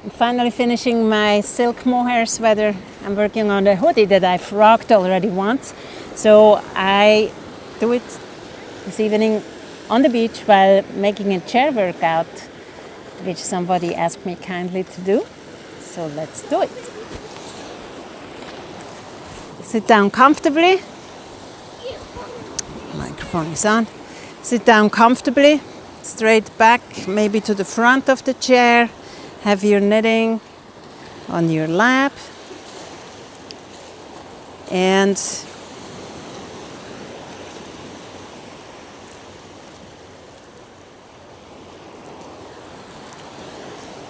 I'm finally finishing my silk mohair sweater. I'm working on the hoodie that I've rocked already once. So I do it this evening on the beach while making a chair workout, which somebody asked me kindly to do. So let's do it. Sit down comfortably. Microphone is on. Sit down comfortably, straight back, maybe to the front of the chair. Have your knitting on your lap. And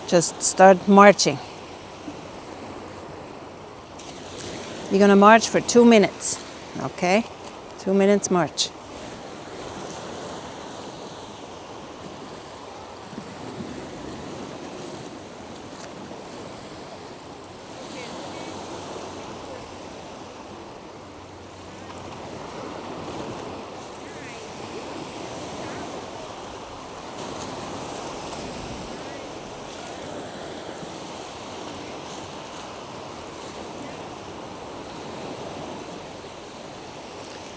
just start marching. You're gonna march for 2 minutes, okay? 2 minutes march.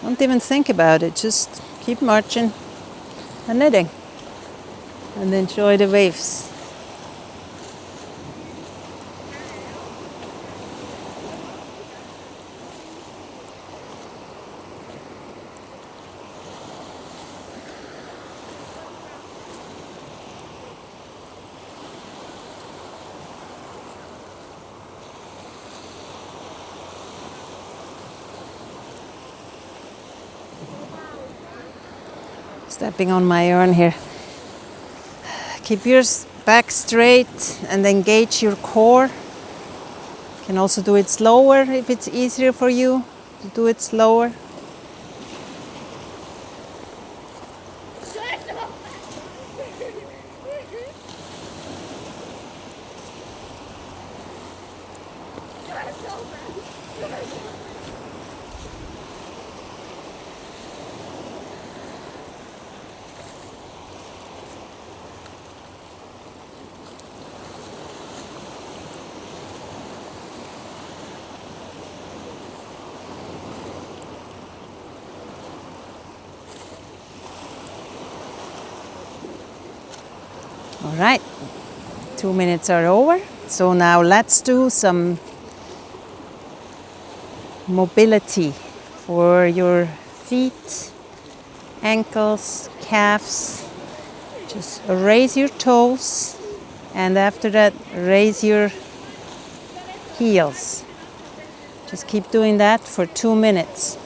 Don't even think about it, just keep marching and knitting and enjoy the waves. Stepping on my yarn here. Keep your back straight and engage your core. You can also do it slower if it's easier for you to do it slower. All right, 2 minutes are over. So now let's do some mobility for your feet, ankles, calves. Just raise your toes and after that raise your heels. Just keep doing that for 2 minutes.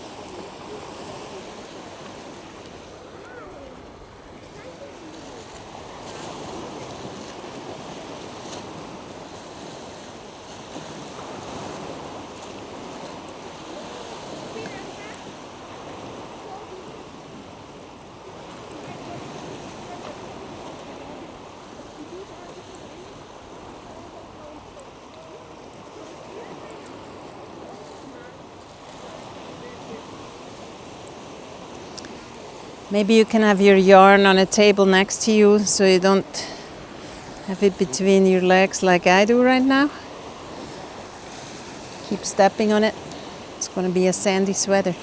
Maybe you can have your yarn on a table next to you so you don't have it between your legs like I do right now. Keep stepping on it. It's going to be a sandy sweater.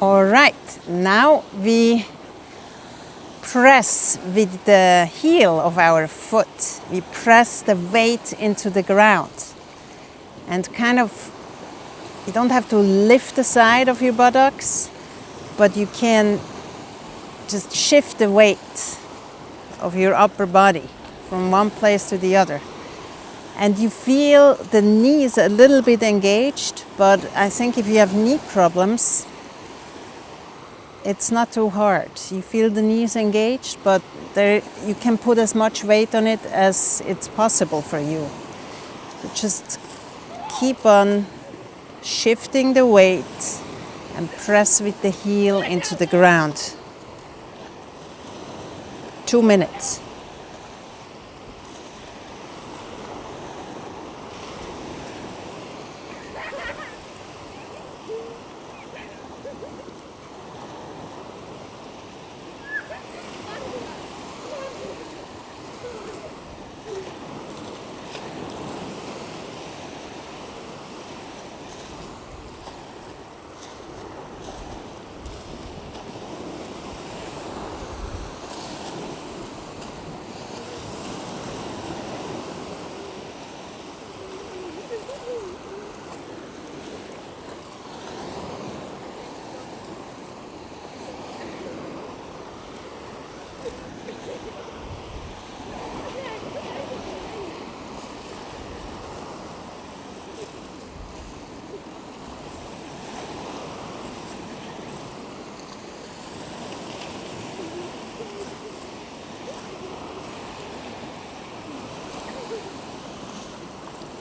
All right, now we press with the heel of our foot. We press the weight into the ground and kind of You don't have to lift the side of your buttocks, but you can just shift the weight of your upper body from one place to the other. And you feel the knees a little bit engaged, but I think if you have knee problems, it's not too hard. You feel the knees engaged, but you can put as much weight on it as it's possible for you. So just keep on shifting the weight and press with the heel into the ground. 2 minutes.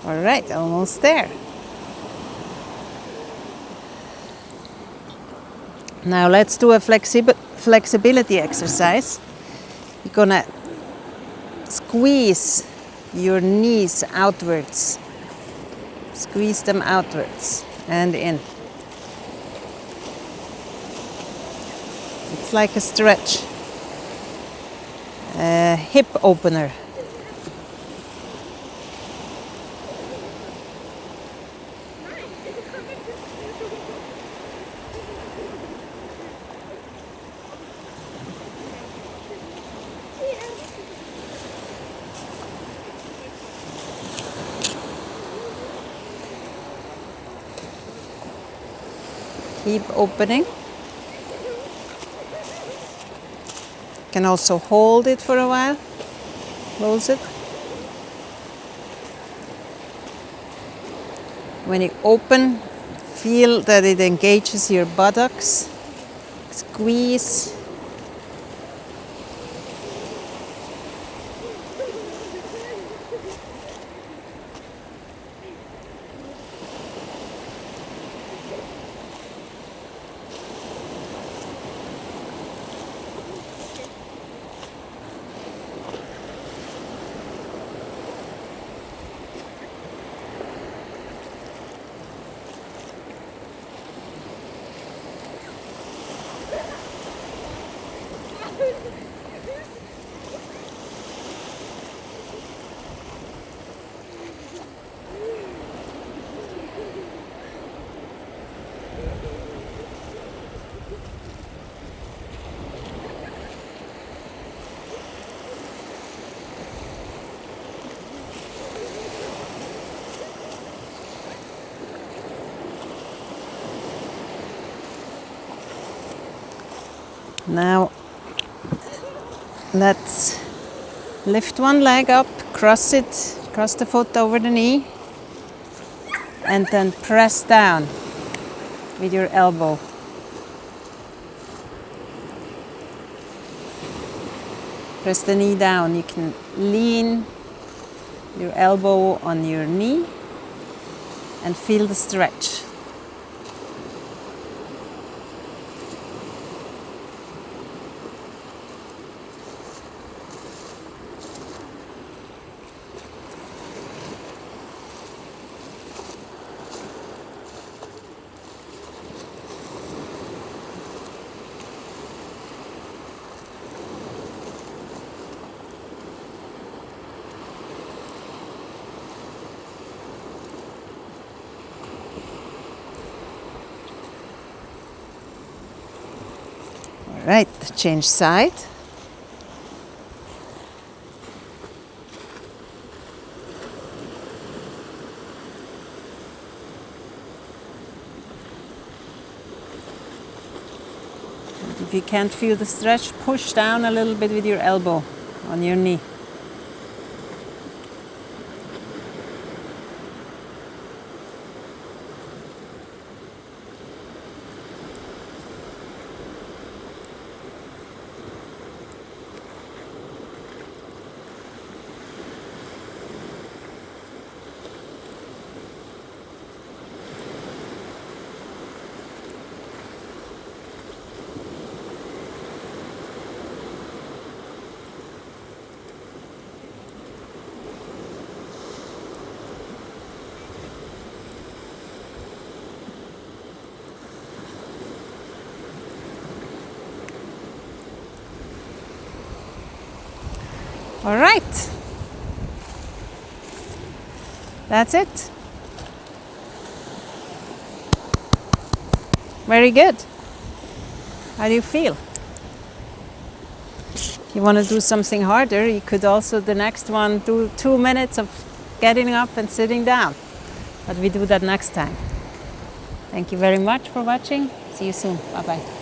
All right, almost there. Now let's do a flexibility exercise. You're gonna squeeze your knees outwards. Squeeze them outwards and in. It's like a stretch. A hip opener. Keep opening. You can also hold it for a while. Close it. When you open, feel that it engages your buttocks. Squeeze. Now let's lift one leg up, cross the foot over the knee, and then press down with your elbow. Press the knee down. You can lean your elbow on your knee and feel the stretch. Right, change side. If you can't feel the stretch, push down a little bit with your elbow on your knee. All right, that's it. Very good. How do you feel? If you want to do something harder, you could also, the next one, do 2 minutes of getting up and sitting down. But we do that next time. Thank you very much for watching. See you soon. Bye-bye.